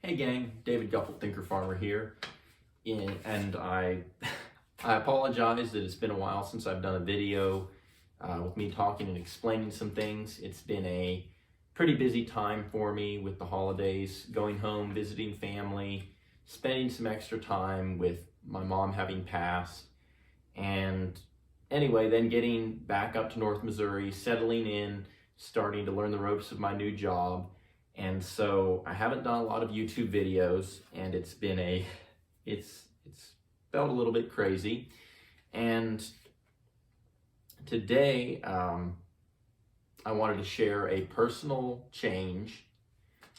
Hey gang, David Guffel, Thinker Farmer here, and I apologize that it's been a while since I've done a video with me talking and explaining some things. It's been a pretty busy time for me with the holidays, going home, visiting family, spending some extra time with my mom having passed, and anyway, then getting back up to North Missouri, settling in, starting to learn the ropes of my new job. And so I haven't done a lot of YouTube videos, and it's felt a little bit crazy. And today I wanted to share a personal change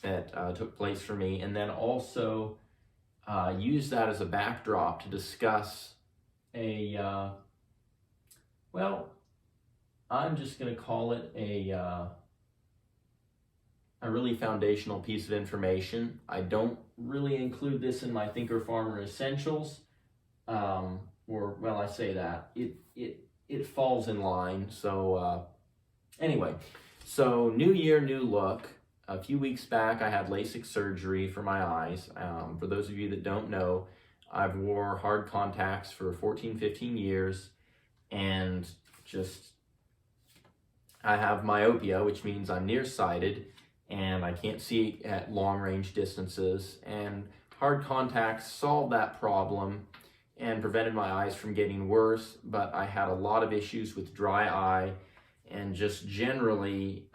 that took place for me, and then also use that as a backdrop to discuss well, I'm just going to call it a really foundational piece of information. I don't really include this in my Thinker Farmer Essentials, I say that. It falls in line. So anyway, so new year, new look. A few weeks back, I had Lasik surgery for my eyes. For those of you that don't know, I've wore hard contacts for 14, 15 years, and I have myopia, which means I'm nearsighted, and I can't see at long range distances, and hard contacts solved that problem and prevented my eyes from getting worse, but I had a lot of issues with dry eye and just generally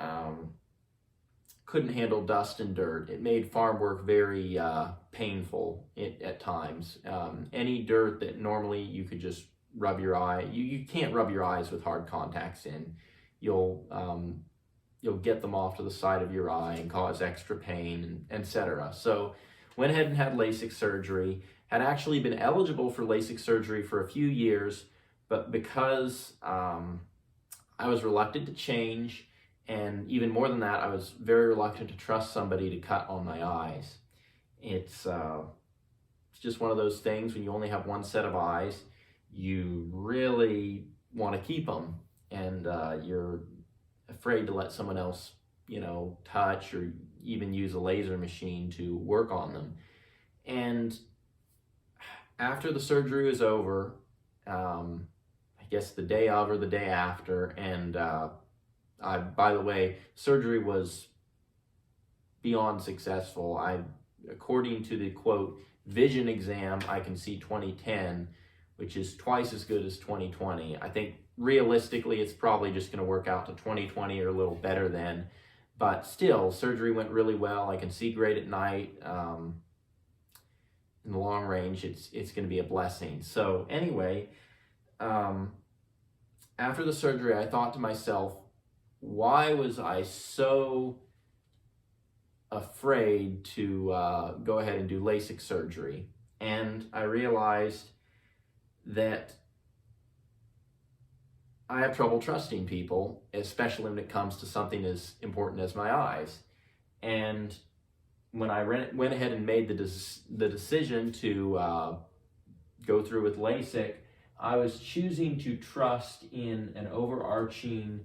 couldn't handle dust and dirt. It made farm work very painful at times. Any dirt that normally you could just rub your eye, you can't rub your eyes with hard contacts in. You'll get them off to the side of your eye and cause extra pain, etc. So went ahead and had LASIK surgery. Had actually been eligible for LASIK surgery for a few years, but because I was reluctant to change, and even more than that, I was very reluctant to trust somebody to cut on my eyes. It's just one of those things when you only have one set of eyes, you really want to keep them, and you're afraid to let someone else, touch or even use a laser machine to work on them. And after the surgery was over, I guess the day of or the day after, and by the way, surgery was beyond successful. According to the quote, vision exam, I can see 20/10, which is twice as good as 20/20. I think realistically, it's probably just going to work out to 20/20 or a little better then. But still, surgery went really well. I can see great at night. In the long range, it's going to be a blessing. So anyway, after the surgery, I thought to myself, why was I so afraid to go ahead and do LASIK surgery? And I realized that I have trouble trusting people, especially when it comes to something as important as my eyes. And when I went ahead and made the decision to go through with LASIK, I was choosing to trust in an overarching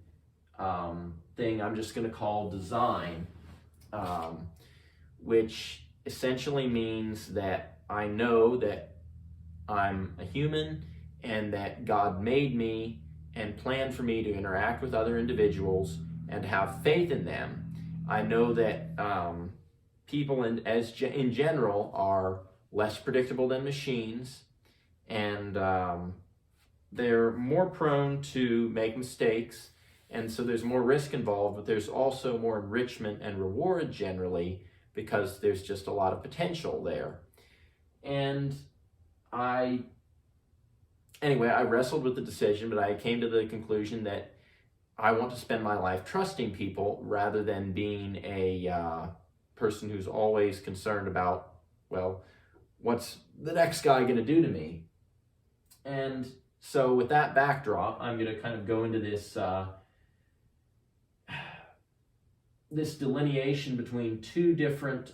thing I'm just going to call design, which essentially means that I know that I'm a human and that God made me and planned for me to interact with other individuals and have faith in them. I know that people in general are less predictable than machines, and they're more prone to make mistakes, and so there's more risk involved, but there's also more enrichment and reward generally because there's just a lot of potential there. And I wrestled with the decision, but I came to the conclusion that I want to spend my life trusting people rather than being a person who's always concerned about, well, what's the next guy going to do to me? And so with that backdrop, I'm going to kind of go into this delineation between two different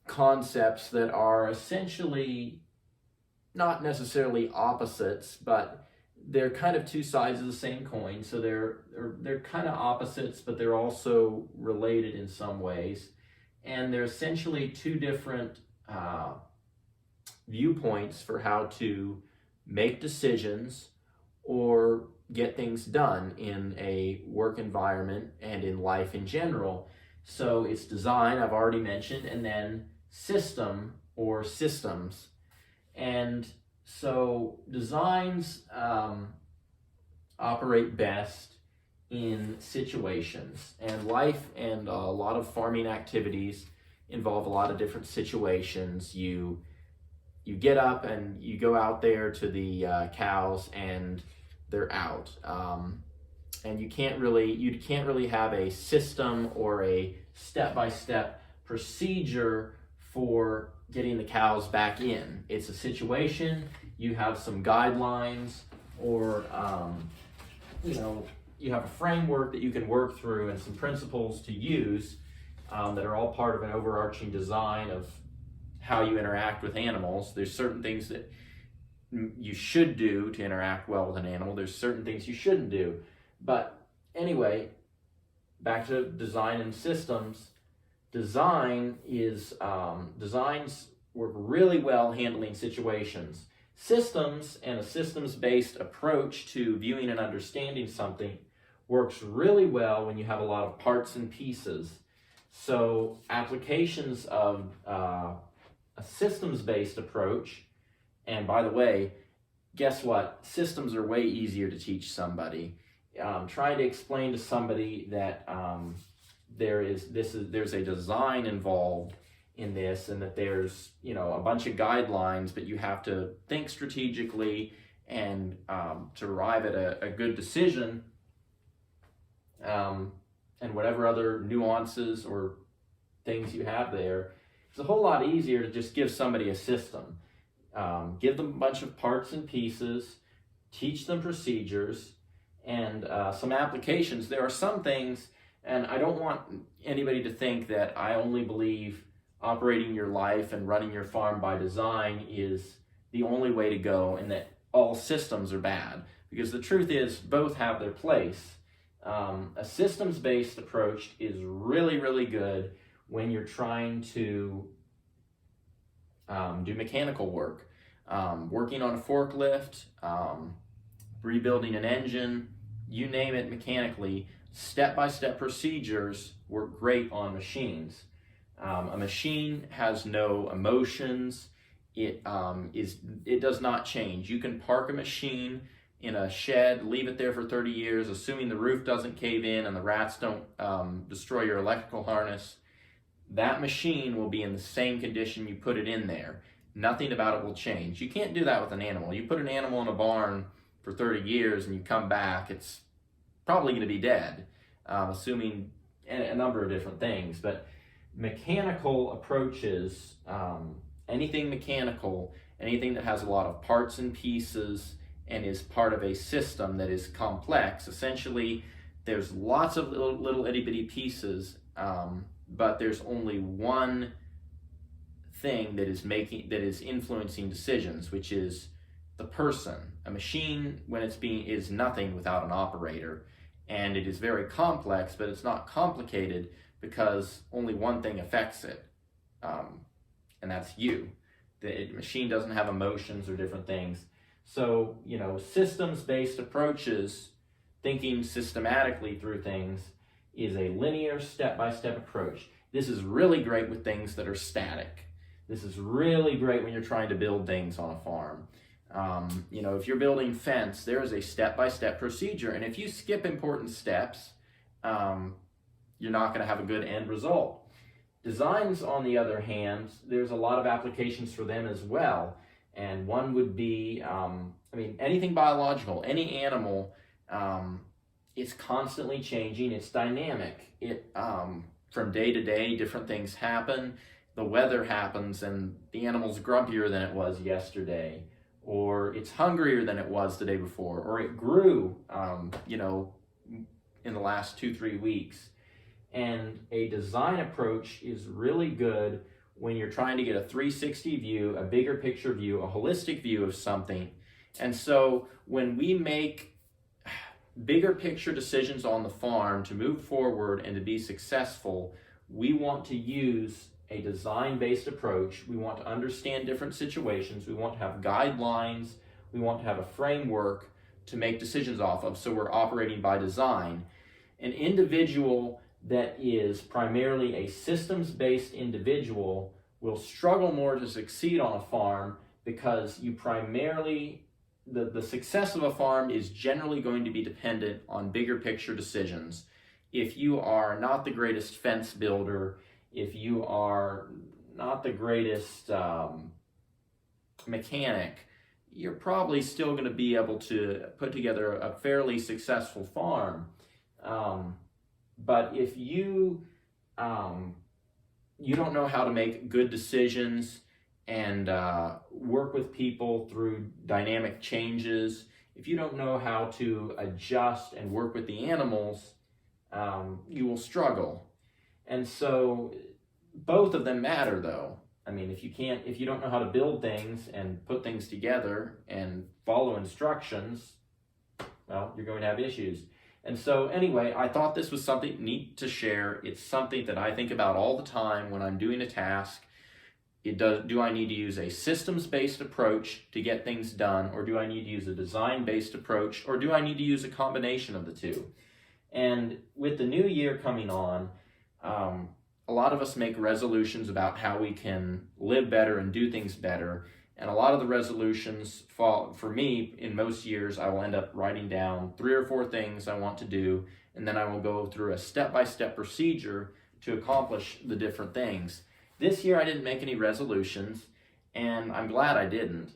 concepts that are essentially not necessarily opposites, but they're kind of two sides of the same coin. So they're kind of opposites, but they're also related in some ways. And they're essentially two different viewpoints for how to make decisions or get things done in a work environment and in life in general. So it's design, I've already mentioned, and then system or systems. And so designs operate best in situations, and life and a lot of farming activities involve a lot of different situations. You get up and you go out there to the cows and they're out, and you can't really have a system or a step-by-step procedure for getting the cows back in. It's a situation, you have some guidelines, or you have a framework that you can work through and some principles to use that are all part of an overarching design of how you interact with animals. There's certain things that you should do to interact well with an animal. There's certain things you shouldn't do. But anyway, back to design and systems. Designs work really well handling situations. Systems and a systems-based approach to viewing and understanding something works really well when you have a lot of parts and pieces. So applications of a systems-based approach, and by the way, guess what? Systems are way easier to teach somebody. Trying to explain to somebody that there's a design involved in this, and that there's a bunch of guidelines, but you have to think strategically and to arrive at a good decision, and whatever other nuances or things you have there. It's a whole lot easier to just give somebody a system. Give them a bunch of parts and pieces, teach them procedures, and some applications. There are some things, and I don't want anybody to think that I only believe operating your life and running your farm by design is the only way to go, and that all systems are bad. Because the truth is, both have their place. A systems-based approach is really, really good when you're trying to do mechanical work. Working on a forklift, rebuilding an engine, you name it mechanically, step-by-step procedures work great on machines. A machine has no emotions. It does not change. You can park a machine in a shed, leave it there for 30 years, assuming the roof doesn't cave in and the rats don't destroy your electrical harness. That machine will be in the same condition you put it in there. Nothing about it will change. You can't do that with an animal. You put an animal in a barn for 30 years and you come back, it's probably going to be dead, assuming a number of different things. But mechanical approaches, anything mechanical, anything that has a lot of parts and pieces and is part of a system that is complex. Essentially, there's lots of little itty-bitty pieces, but there's only one thing that is influencing decisions, which is the person. A machine, when is nothing without an operator, and it is very complex, but it's not complicated because only one thing affects it, and that's you. The machine doesn't have emotions or different things. So, systems-based approaches, thinking systematically through things, is a linear step-by-step approach. This is really great with things that are static. This is really great when you're trying to build things on a farm. If you're building fence, there is a step-by-step procedure, and if you skip important steps, you're not going to have a good end result. Designs, on the other hand, there's a lot of applications for them as well. And one would be, anything biological, any animal, it's constantly changing, it's dynamic. From day to day, different things happen. The weather happens and the animal's grumpier than it was yesterday, or it's hungrier than it was the day before, or it grew, in the last 2-3 weeks. And a design approach is really good when you're trying to get a 360 view, a bigger picture view, a holistic view of something. And so when we make bigger picture decisions on the farm to move forward and to be successful, we want to use a design-based approach. We want to understand different situations. We want to have guidelines. We want to have a framework to make decisions off of, so we're operating by design. An individual that is primarily a systems-based individual will struggle more to succeed on a farm, because you primarily, the success of a farm is generally going to be dependent on bigger picture decisions. If you are not the greatest fence builder, if you are not the greatest mechanic, you're probably still going to be able to put together a fairly successful farm. But if you don't know how to make good decisions and work with people through dynamic changes, if you don't know how to adjust and work with the animals, you will struggle. And so both of them matter, though. I mean, if you don't know how to build things and put things together and follow instructions, well, you're going to have issues. And so anyway, I thought this was something neat to share. It's something that I think about all the time when I'm doing a task. Do I need to use a systems-based approach to get things done, or do I need to use a design-based approach, or do I need to use a combination of the two? And with the new year coming on, a lot of us make resolutions about how we can live better and do things better. And a lot of the resolutions fall, for me, in most years, I will end up writing down 3 or 4 things I want to do, and then I will go through a step-by-step procedure to accomplish the different things. This year I didn't make any resolutions, and I'm glad I didn't.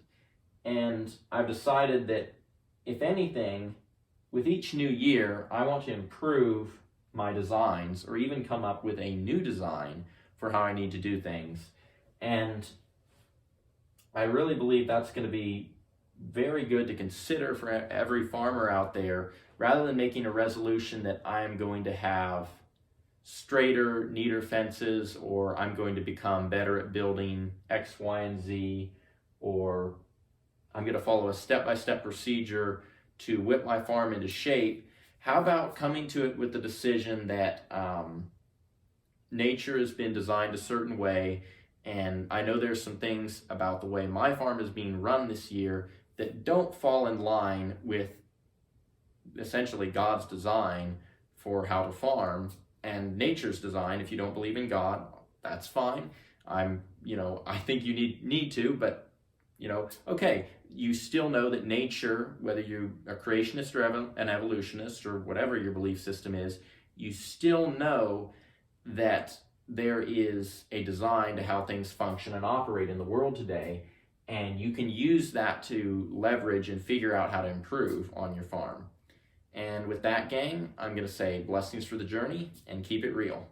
And I've decided that, if anything, with each new year, I want to improve my designs, or even come up with a new design for how I need to do things. And I really believe that's going to be very good to consider for every farmer out there, rather than making a resolution that I am going to have straighter, neater fences, or I'm going to become better at building X, Y, and Z, or I'm going to follow a step-by-step procedure to whip my farm into shape. How about coming to it with the decision that nature has been designed a certain way, and I know there's some things about the way my farm is being run this year that don't fall in line with essentially God's design for how to farm, and nature's design. If you don't believe in God, that's fine. I think you need to, but okay, you still know that nature, whether you're a creationist or an evolutionist or whatever your belief system is, you still know that there is a design to how things function and operate in the world today, and you can use that to leverage and figure out how to improve on your farm. And with that, gang, I'm going to say blessings for the journey and keep it real.